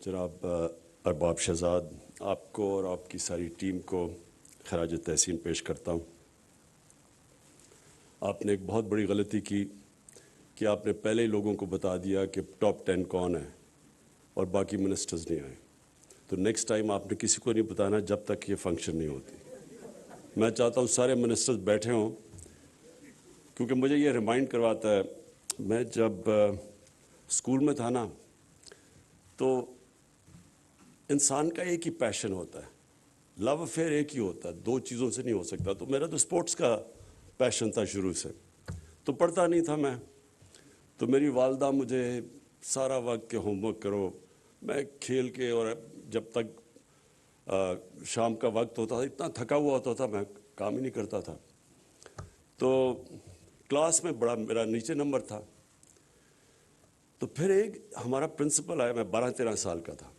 جناب ارباب شہزاد، آپ کو اور آپ کی ساری ٹیم کو خراج تحسین پیش کرتا ہوں۔ آپ نے ایک بہت بڑی غلطی کی کہ آپ نے پہلے ہی لوگوں کو بتا دیا کہ ٹاپ 10 کون ہے اور باقی منسٹرز نہیں آئے۔ تو نیکسٹ ٹائم آپ نے کسی کو نہیں بتانا جب تک یہ فنکشن نہیں ہوتی۔ میں چاہتا ہوں سارے منسٹرز بیٹھے ہوں، کیونکہ مجھے یہ ریمائنڈ کرواتا ہے، میں جب اسکول میں تھا نا تو انسان کا ایک ہی پیشن ہوتا ہے، لو افیئر ایک ہی ہوتا ہے، دو چیزوں سے نہیں ہو سکتا۔ تو میرا تو اسپورٹس کا پیشن تھا شروع سے، تو پڑھتا نہیں تھا میں، تو میری والدہ مجھے سارا وقت کہ ہوم ورک کرو، میں کھیل کے، اور جب تک شام کا وقت ہوتا تھا اتنا تھکا ہوا ہوتا تھا میں کام ہی نہیں کرتا تھا۔ تو کلاس میں بڑا میرا نیچے نمبر تھا، تو پھر ایک ہمارا پرنسپل آیا، میں 12-13 سال کا تھا،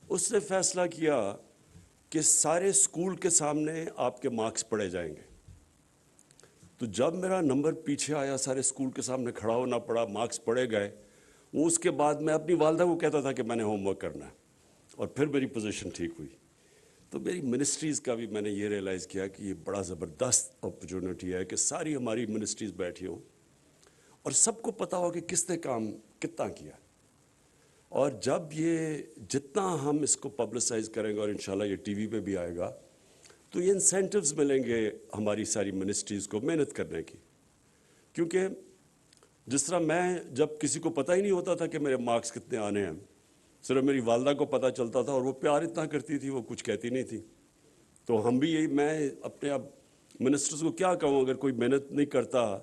اس نے فیصلہ کیا کہ سارے اسکول کے سامنے آپ کے مارکس پڑھے جائیں گے۔ تو جب میرا نمبر پیچھے آیا، سارے اسکول کے سامنے کھڑا ہونا پڑا، مارکس پڑھے گئے، وہ اس کے بعد میں اپنی والدہ کو کہتا تھا کہ میں نے ہوم ورک کرنا ہے، اور پھر میری پوزیشن ٹھیک ہوئی۔ تو میری منسٹریز کا بھی میں نے یہ ریئلائز کیا کہ یہ بڑا زبردست اپرچونٹی ہے کہ ساری ہماری منسٹریز بیٹھی ہوں اور سب کو پتہ ہو کہ کس نے کام کتنا کیا۔ اور جب یہ جتنا ہم اس کو پبلسائز کریں گے، اور انشاءاللہ یہ ٹی وی پہ بھی آئے گا، تو یہ انسینٹیوز ملیں گے ہماری ساری منسٹریز کو محنت کرنے کی۔ کیونکہ جس طرح میں جب کسی کو پتہ ہی نہیں ہوتا تھا کہ میرے مارکس کتنے آنے ہیں، صرف میری والدہ کو پتہ چلتا تھا، اور وہ پیار اتنا کرتی تھی، وہ کچھ کہتی نہیں تھی۔ تو ہم بھی یہی، میں اپنے اب منسٹرز کو کیا کہوں، اگر کوئی محنت نہیں کرتا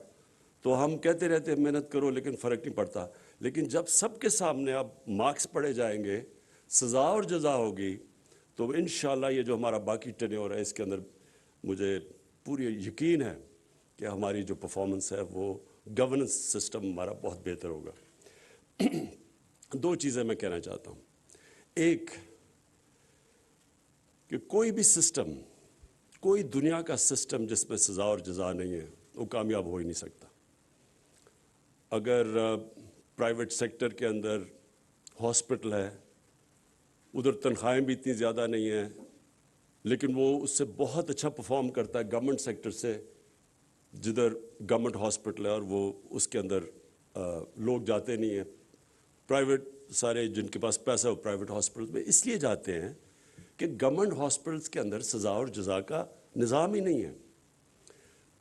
تو ہم کہتے رہتے ہیں محنت کرو، لیکن فرق نہیں پڑتا۔ لیکن جب سب کے سامنے اب مارکس پڑھے جائیں گے، سزا اور جزا ہوگی، تو انشاءاللہ یہ جو ہمارا باقی ٹینیور ہے اس کے اندر مجھے پوری یقین ہے کہ ہماری جو پرفارمنس ہے وہ گورننس سسٹم ہمارا بہت بہتر ہوگا۔ دو چیزیں میں کہنا چاہتا ہوں۔ ایک کہ کوئی بھی سسٹم، کوئی دنیا کا سسٹم جس میں سزا اور جزا نہیں ہے، وہ کامیاب ہو ہی نہیں سکتا۔ اگر پرائیویٹ سیکٹر کے اندر ہاسپٹل ہے، ادھر تنخواہیں بھی اتنی زیادہ نہیں ہیں، لیکن وہ اس سے بہت اچھا پرفارم کرتا ہے گورنمنٹ سیکٹر سے، جدھر گورنمنٹ ہاسپٹل ہے اور وہ اس کے اندر لوگ جاتے نہیں ہیں۔ پرائیویٹ سارے جن کے پاس پیسہ ہو پرائیویٹ ہاسپٹل میں اس لیے جاتے ہیں کہ گورنمنٹ ہاسپٹلس کے اندر سزا اور جزا کا نظام ہی نہیں ہے۔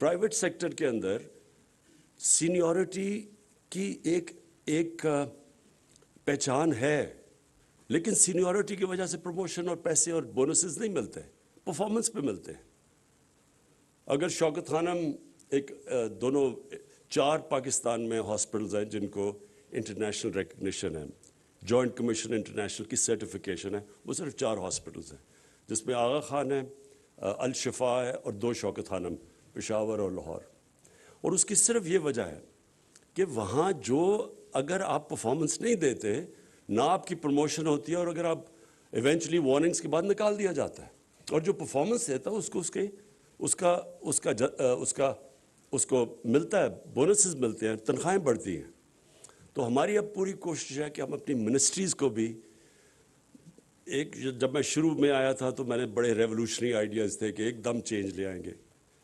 پرائیویٹ سیکٹر کے اندر سینیورٹی کی ایک پہچان ہے، لیکن سینیورٹی کی وجہ سے پروموشن اور پیسے اور بونسز نہیں ملتے، پرفارمنس پہ ملتے ہیں۔ اگر شوکت خانم دونوں 4 پاکستان میں ہاسپٹلز ہیں جن کو انٹرنیشنل ریکگنیشن ہے، جوائنٹ کمیشن انٹرنیشنل کی سرٹیفیکیشن ہے، وہ صرف 4 ہاسپٹلز ہیں، جس میں آغا خان ہے، الشفا ہے، اور 2 شوکت خانم، پشاور اور لاہور۔ اور اس کی صرف یہ وجہ ہے کہ وہاں جو اگر آپ پرفارمنس نہیں دیتے، نہ آپ کی پروموشن ہوتی ہے، اور اگر آپ ایونچولی وارننگز کے بعد نکال دیا جاتا ہے، اور جو پرفارمنس دیتا ہے اس کو ملتا ہے، بونسز ملتے ہیں، تنخواہیں بڑھتی ہیں۔ تو ہماری اب پوری کوشش ہے کہ ہم اپنی منسٹریز کو بھی جب میں شروع میں آیا تھا تو میں نے بڑے ریولوشنری آئیڈیاز تھے کہ ایک دم چینج لے آئیں گے،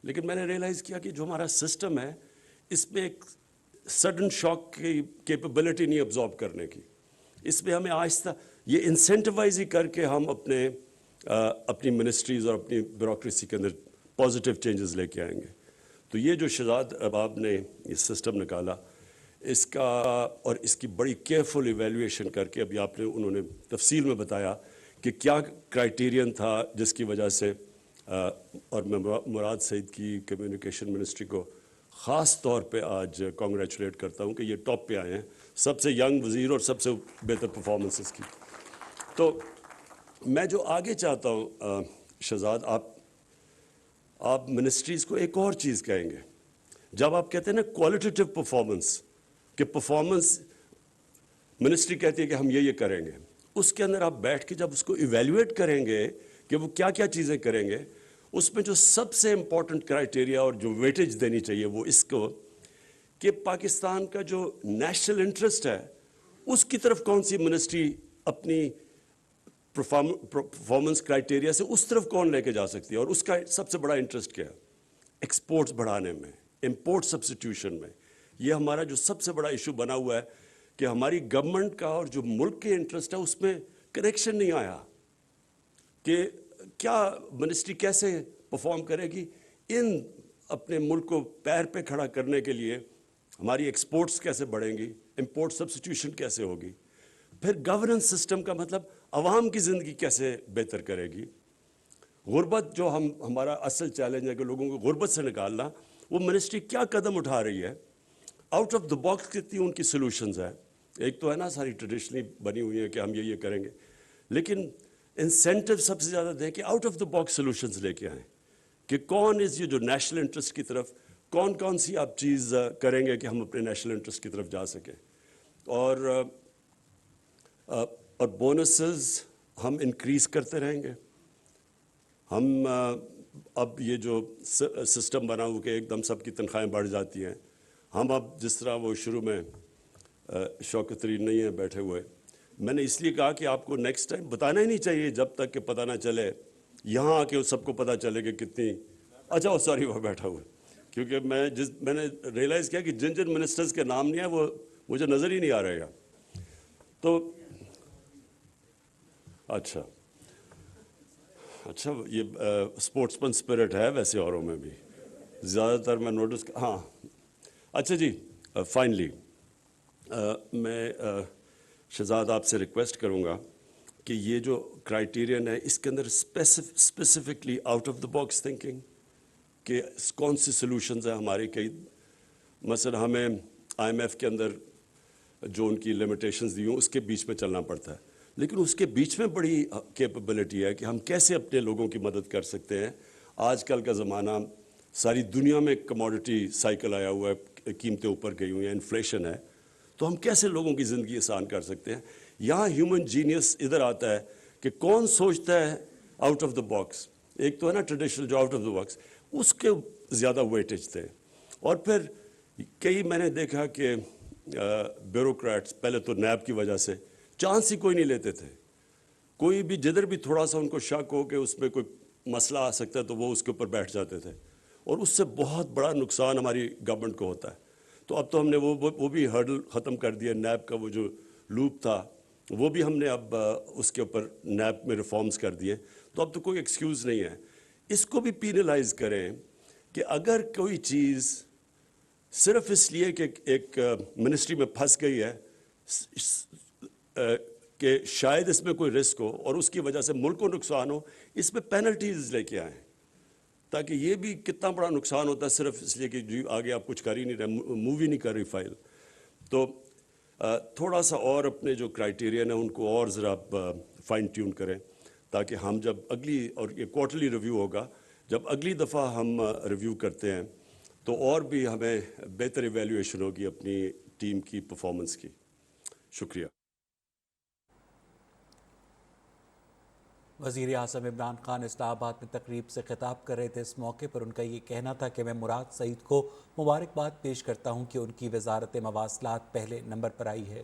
لیکن میں نے ریئلائز کیا کہ جو ہمارا سسٹم ہے اس میں ایک سڈن شاک کی کیپیبلٹی نہیں ابزارب کرنے کی۔ اس میں ہمیں آہستہ یہ انسینٹیوائز ہی کر کے ہم اپنی منسٹریز اور اپنی بیوروکریسی کے اندر پازیٹیو چینجز لے کے آئیں گے۔ تو یہ جو شہزاد ارباب نے یہ سسٹم نکالا، اس کا اور اس کی بڑی کیئرفل ایویلیویشن کر کے ابھی انہوں نے تفصیل میں بتایا کہ کیا کرائیٹیرین تھا جس کی وجہ سے، اور میں مراد سعید کی کمیونیکیشن منسٹری کو خاص طور پہ آج کانگریچولیٹ کرتا ہوں کہ یہ ٹاپ پہ آئے ہیں، سب سے ینگ وزیر اور سب سے بہتر پرفارمنسز کی۔ تو میں جو آگے چاہتا ہوں شہزاد، آپ منسٹریز کو ایک اور چیز کہیں گے، جب آپ کہتے ہیں نا کوالٹیٹیو پرفارمنس، کہ پرفارمنس منسٹری کہتی ہے کہ ہم یہ کریں گے، اس کے اندر آپ بیٹھ کے جب اس کو ایویلیویٹ کریں گے کہ وہ کیا کیا چیزیں کریں گے، اس میں جو سب سے امپورٹنٹ کرائیٹیریا اور جو ویٹیج دینی چاہیے وہ اس کو کہ پاکستان کا جو نیشنل انٹرسٹ ہے اس کی طرف کون سی منسٹری اپنی پرفارمنس کرائٹیریا سے اس طرف کون لے کے جا سکتی ہے, اور اس کا سب سے بڑا انٹرسٹ کیا ہے؟ ایکسپورٹس بڑھانے میں, امپورٹ سبسٹیوشن میں. یہ ہمارا جو سب سے بڑا ایشو بنا ہوا ہے کہ ہماری گورنمنٹ کا اور جو ملک کے انٹرسٹ ہے اس میں کنیکشن نہیں آیا کہ کیا منسٹری کیسے پرفارم کرے گی ان اپنے ملک کو پیر پہ کھڑا کرنے کے لیے. ہماری ایکسپورٹس کیسے بڑھیں گی, امپورٹ سبسٹیوشن کیسے ہوگی, پھر گورننس سسٹم کا مطلب عوام کی زندگی کیسے بہتر کرے گی. غربت جو ہمارا اصل چیلنج ہے کہ لوگوں کو غربت سے نکالنا, وہ منسٹری کیا قدم اٹھا رہی ہے, آؤٹ آف دا باکس کتنی ان کی سلوشنز ہیں. ایک تو ہے نا ساری ٹریڈیشنلی بنی ہوئی ہیں کہ ہم یہ کریں گے, لیکن انسینٹیو سب سے زیادہ دیں کہ out of the box solutions لے کے آئیں کہ کون از یہ جو نیشنل انٹرسٹ کی طرف کون سی آپ چیز کریں گے کہ ہم اپنے نیشنل انٹرسٹ کی طرف جا سکیں. اور بونسز ہم انکریز کرتے رہیں گے. ہم اب یہ جو سسٹم بنا ہوا کہ ایک دم سب کی تنخواہیں بڑھ جاتی ہیں, ہم اب جس طرح وہ شروع میں شوکت ترین نہیں ہیں بیٹھے ہوئے, میں نے اس لیے کہا کہ آپ کو نیکسٹ ٹائم بتانا ہی نہیں چاہیے جب تک کہ پتہ نہ چلے, یہاں آ کے سب کو پتہ چلے کہ کتنی. اچھا سوری وہ بیٹھا ہوا ہے, کیونکہ میں نے ریئلائز کیا کہ جن منسٹرز کے نام نہیں ہیں وہ مجھے نظر ہی نہیں آ رہے گا. تو اچھا یہ اسپورٹس مین اسپرٹ ہے ویسے اوروں میں بھی زیادہ تر میں نوٹس. ہاں اچھا جی, فائنلی میں شہزاد آپ سے ریکویسٹ کروں گا کہ یہ جو کرائیٹیرین ہے اس کے اندر specifically out of the box thinking کہ کون سی سلوشنز ہیں ہماری. کئی مثلا ہمیں آئی ایم ایف کے اندر جو ان کی لمیٹیشنز دی ہوں اس کے بیچ میں چلنا پڑتا ہے, لیکن اس کے بیچ میں بڑی کیپبلٹی ہے کہ ہم کیسے اپنے لوگوں کی مدد کر سکتے ہیں. آج کل کا زمانہ ساری دنیا میں کموڈٹی سائیکل آیا ہوا ہے, قیمتیں اوپر گئی ہوئی ہیں, انفلیشن ہے, تو ہم کیسے لوگوں کی زندگی آسان کر سکتے ہیں. یہاں ہیومن جینیس ادھر آتا ہے کہ کون سوچتا ہے آؤٹ آف دا باکس. ایک تو ہے نا ٹریڈیشنل جو آؤٹ آف دا باکس, اس کے زیادہ ویٹیج تھے. اور پھر کئی میں نے دیکھا کہ بیوروکریٹس پہلے تو نیب کی وجہ سے چانس ہی کوئی نہیں لیتے تھے. کوئی بھی جدھر بھی تھوڑا سا ان کو شک ہو کہ اس میں کوئی مسئلہ آ سکتا ہے تو وہ اس کے اوپر بیٹھ جاتے تھے, اور اس سے بہت بڑا نقصان ہماری گورنمنٹ کو ہوتا ہے. تو اب تو ہم نے وہ بھی ہرڈل ختم کر دیا. نیب کا وہ جو لوپ تھا وہ بھی ہم نے اب اس کے اوپر نیب میں ریفارمز کر دیے, تو اب تو کوئی ایکسکیوز نہیں ہے. اس کو بھی پینلائز کریں کہ اگر کوئی چیز صرف اس لیے کہ ایک منسٹری میں پھنس گئی ہے کہ شاید اس میں کوئی رسک ہو اور اس کی وجہ سے ملک کو نقصان ہو, اس میں پینلٹیز لے کے آئیں, تاکہ یہ بھی کتنا بڑا نقصان ہوتا ہے صرف اس لیے کہ جی آگے آپ کچھ کر ہی نہیں رہے, موو ہی نہیں کر رہی فائل. تو تھوڑا سا اور اپنے جو کرائیٹیرین ہیں ان کو اور ذرا آپ فائن ٹیون کریں, تاکہ ہم جب اگلی, اور یہ کوارٹرلی ریویو ہوگا, جب اگلی دفعہ ہم ریویو کرتے ہیں تو اور بھی ہمیں بہتر ایویلیویشن ہوگی اپنی ٹیم کی پرفارمنس کی. شکریہ. وزیر اعظم عمران خان اسلام آباد میں تقریب سے خطاب کر رہے تھے. اس موقع پر ان کا یہ کہنا تھا کہ میں مراد سعید کو مبارکباد پیش کرتا ہوں کہ ان کی وزارت مواصلات پہلے نمبر پر آئی ہے.